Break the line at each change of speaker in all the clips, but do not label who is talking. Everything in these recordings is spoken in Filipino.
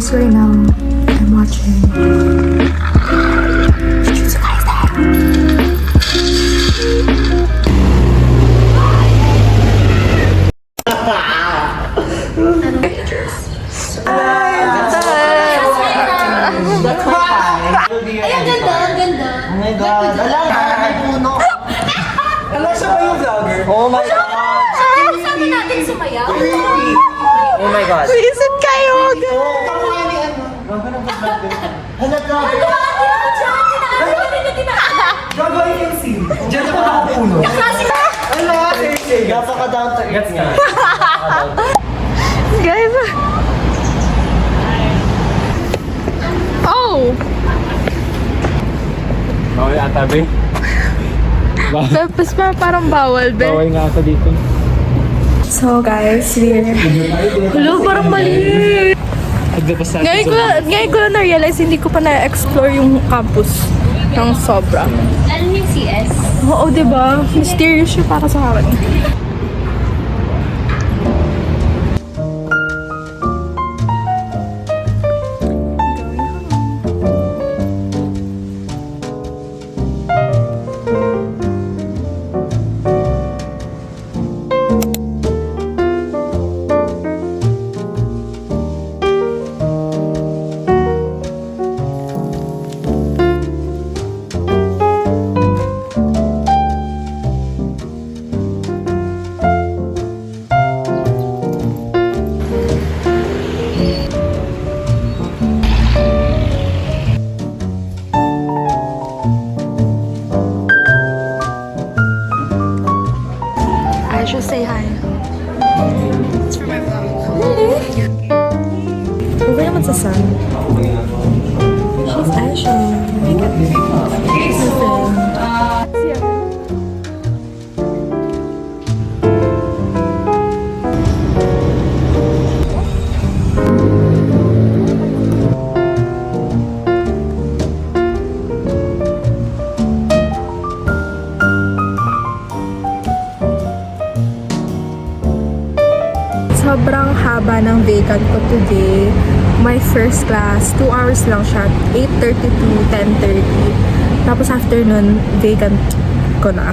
Guys, right now, I'm watching Jujutsu
Ay, ang ganda, ang ganda.
Oh my God. Alam, may puno. Alam, siya ba yung vlogger? Oh my God.
Kasama natin sumayaw.
Oh my God.
Visit kayo!
Halata. Gagawin yung scene. Diyan ako nakapuno. Ala, seriously. Gapaka down to earth nga.
Guys! Oh!
Bawal ata, be.
Tapos parang bawal, be.
Bawal nga ata dito.
So guys, we're... Hello, parang mali!
Pagdapas natin
Ngayon ko lang na-realize, hindi ko pa na-explore yung campus ng sobra.
Ano yung CS?
Oo, diba? Mysterious siya para sa akin. I should say hi. It's for my vlog. Really? Okay naman sa sun. She's Aisha. She's my friend. Sobrang haba ng vacant ko today. My first class, 2 hours lang siya. 8:30 to 10:30. Tapos after nun, vacant ko na.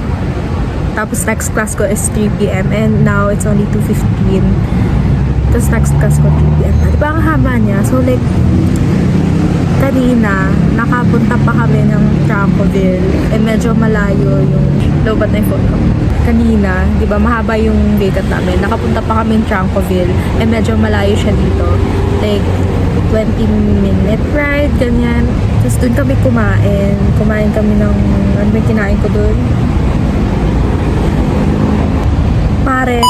Tapos next class ko is 3 p.m. and now it's only 2:15. Tapos next class ko 3 p.m. Diba ang haba niya? So like, kanina, nakapunta pa kami ng Trancoville. Eh medyo malayo yung lobat na yung phone ko. Kanina, di ba, mahaba yung vacant namin. Nakapunta pa kami ng Trancoville. Eh medyo malayo siya dito. Like, 20-minute ride, ganyan. Tapos dun kami kumain. Kumain kami ng, ano ba yung kinain ko dun? Pares.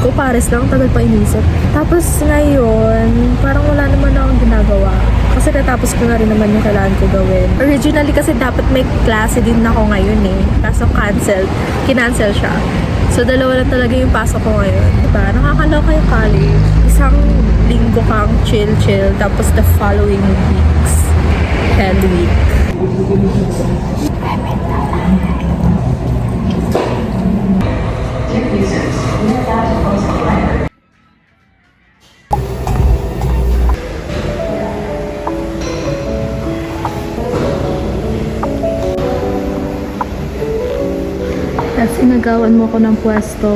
Ko pares lang, tagal pa inisip. Tapos ngayon, parang wala naman akong ginagawa. Kasi natapos ko na rin naman yung kailangan ko gawin. Originally kasi dapat may klase din ako ngayon eh. Kaso kinancel siya. So dalawa lang talaga yung pasok ko ngayon. Diba? Nakakaloka yung college. Isang linggo kang chill-chill. Tapos the following weeks, hell week. Tapos inagawan mo ko ng pwesto.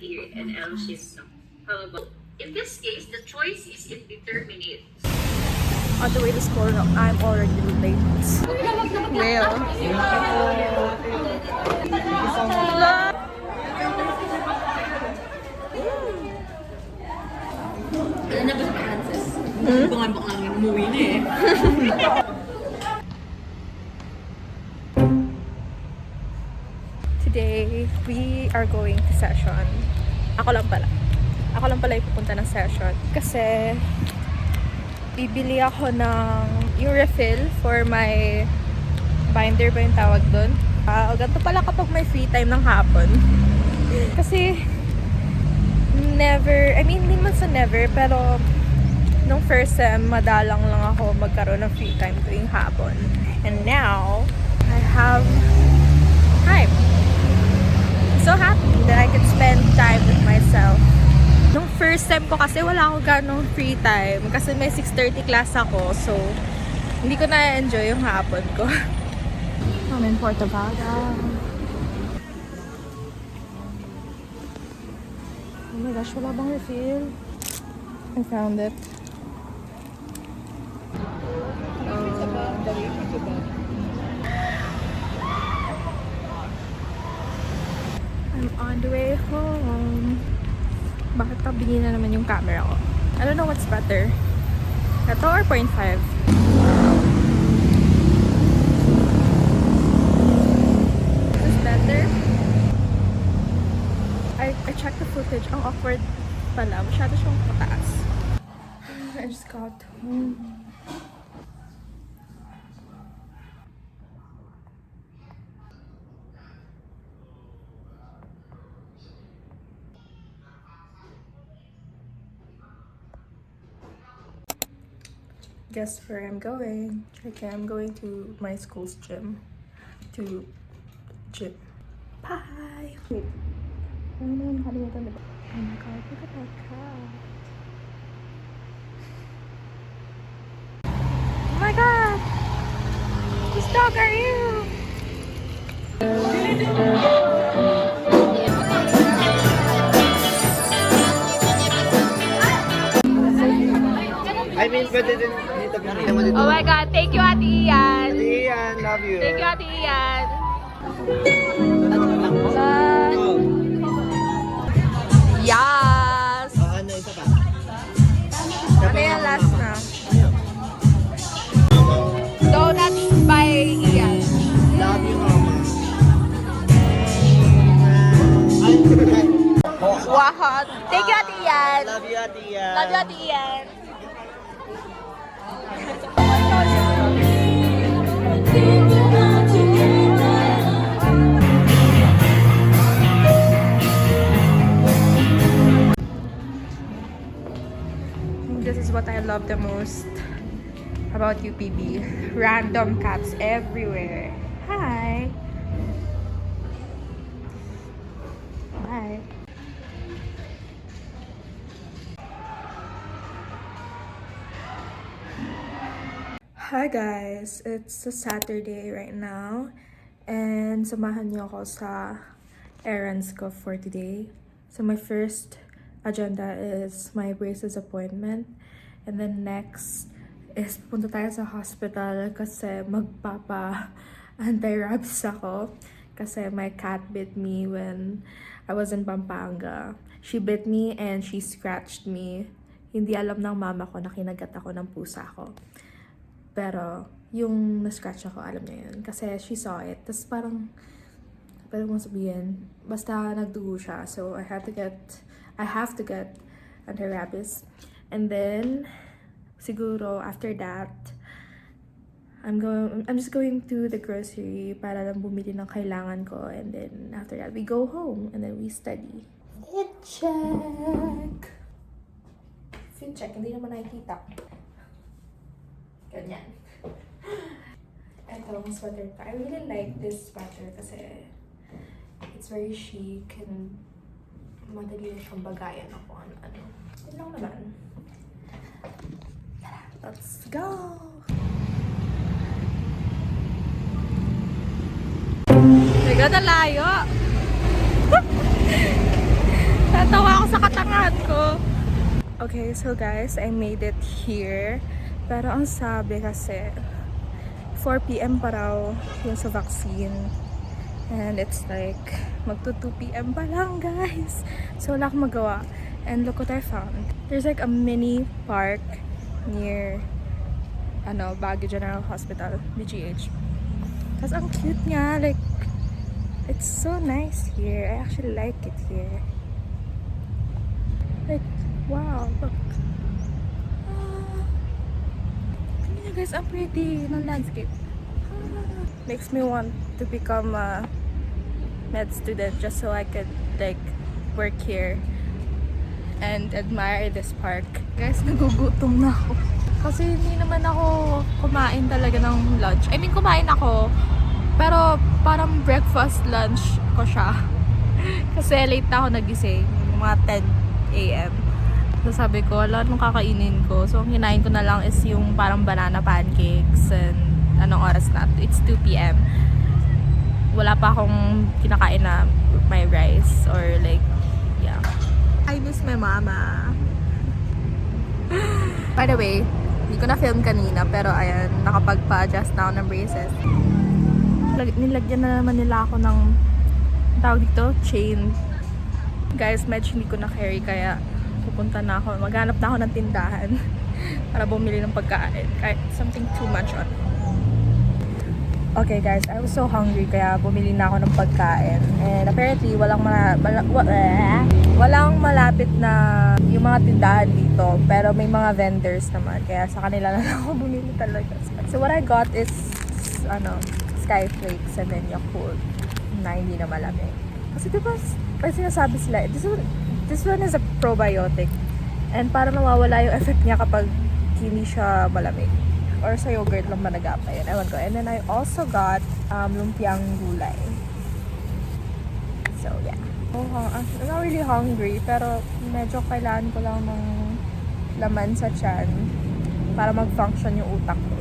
period and L she's how about in this case the choice is indeterminate.
On the way to school, I'm already late. Well.
Wala na ba sa Francis? Bukang lang yung umuwi na eh.
Today, we are going to session. Ako lang pala yung pupunta ng session. Kasi, bibili ako ng yung refill for my binder ba yung tawag doon. Ganito pala kapag may free time ng hapon. Kasi, hindi man sa never, pero nung first sem, madalang lang ako magkaroon ng free time tuwing hapon. And now, I have time. So happy that I could spend time with myself. Nung first sem ko kasi wala ako ganong free time kasi may 6:30 class ako, so hindi ko na-enjoy yung hapon ko. I'm in Puerto Vaga. Oh my gosh, wala bang refill? I found it. I'm on the way home. Bakit pabili na naman yung camera ko? I don't know what's better. Ito or 0.5? Is better? I checked the footage. Ang awkward pala. Masyado siyang pataas. I just got home. Guess where I'm going? Okay, I'm going to my school's gym. To gym. Bye! Wait. Oh my god, look at that cat. Oh my god! Whose dog are you?
I mean, pwede din dito.
Oh my god, thank you Ate Ian!
Ian, love you.
Thank you Ate Ian! Yes!
Ano, isa pa?
Ano yung last na? Donuts by Ian.
Love you, mama.
Wow! Thank you Ate Ian!
Love you, Ate Ian.
Love you Ate Ian! This is what I love the most about UPB. Random cats everywhere. Hi! Hi! Hi guys! It's a Saturday right now and samahan niyo ako sa errands ko for today. So my first agenda is my braces appointment and then next is punta tayo sa hospital kasi magpapa anti-rabies ako kasi my cat bit me when I was in Pampanga. She bit me and she scratched me. Hindi alam ng mama ko na kinagat ako ng pusa ko. Pero, yung na-scratch ako, alam niya yun. Kasi she saw it. Tapos parang, pwede kong sabihin, basta nagdugo siya. So, I have to get anti-rabies. And then, siguro, after that, I'm just going to the grocery para lang bumili ng kailangan ko. And then, after that, we go home. And then, we study. Fit check! Fit check, hindi naman nakikita. Ganyan. Ito, ang sweater ko. I really like this sweater kasi it's very chic and madali siyang bagayan ako. Ano. Yun lang naman. Let's go! Teka, nalayo! Natawa ako sa katangahan ko. Okay, so guys, I made it here. Pero ang sabi kasi 4 PM pa raw yung sa vaccine. And it's like magto 2 PM pa lang guys. So wala akong magawa. And look what I found. There's like a mini park near Baguio General Hospital, BGH. Kasi ang cute nga, like, it's so nice here. I actually like it here. Like, wow, look. Tingnan niyo guys, ang pretty ng landscape. Makes me want to become a med student just so I could like work here and admire this park. Guys, nagugutom na ako. Kasi hindi naman ako kumain talaga ng lunch. I mean, kumain ako, pero parang breakfast lunch ko siya. Kasi late na ako nagising, mga 10 a.m. So sabi ko, wala nung kakainin ko. So ang hinain ko na lang is yung parang banana pancakes and anong oras na? It's 2 p.m. Wala pa akong kinakain na my rice or like, yeah. I miss my mama. By the way, hindi ko na film kanina pero ayan, nakapagpa-adjust na ako ng braces. Nilagyan na naman nila ako ng tawag dito, chain. Guys, medyo hindi ko na carry kaya pupunta na ako. Maghanap na ako ng tindahan para bumili ng pagkain. Kahit something too much on. Okay guys, I was so hungry kaya bumili na ako ng pagkain. And apparently, walang malapit na yung mga tindahan dito. Pero may mga vendors naman. Kaya sa kanila na lang ako bumili talaga. So what I got is, Skyflakes and then Yakult na hindi na malamig. Kasi diba, may sinasabi sila, this one is a probiotic. And para mawawala yung effect niya kapag hindi siya malamig. Or sa yogurt lang ba nag-apa yun? Ewan ko. And then I also got lumpiang gulay. So, yeah. I'm not really hungry, pero medyo kailangan ko lang ng laman sa tiyan para mag-function yung utak ko.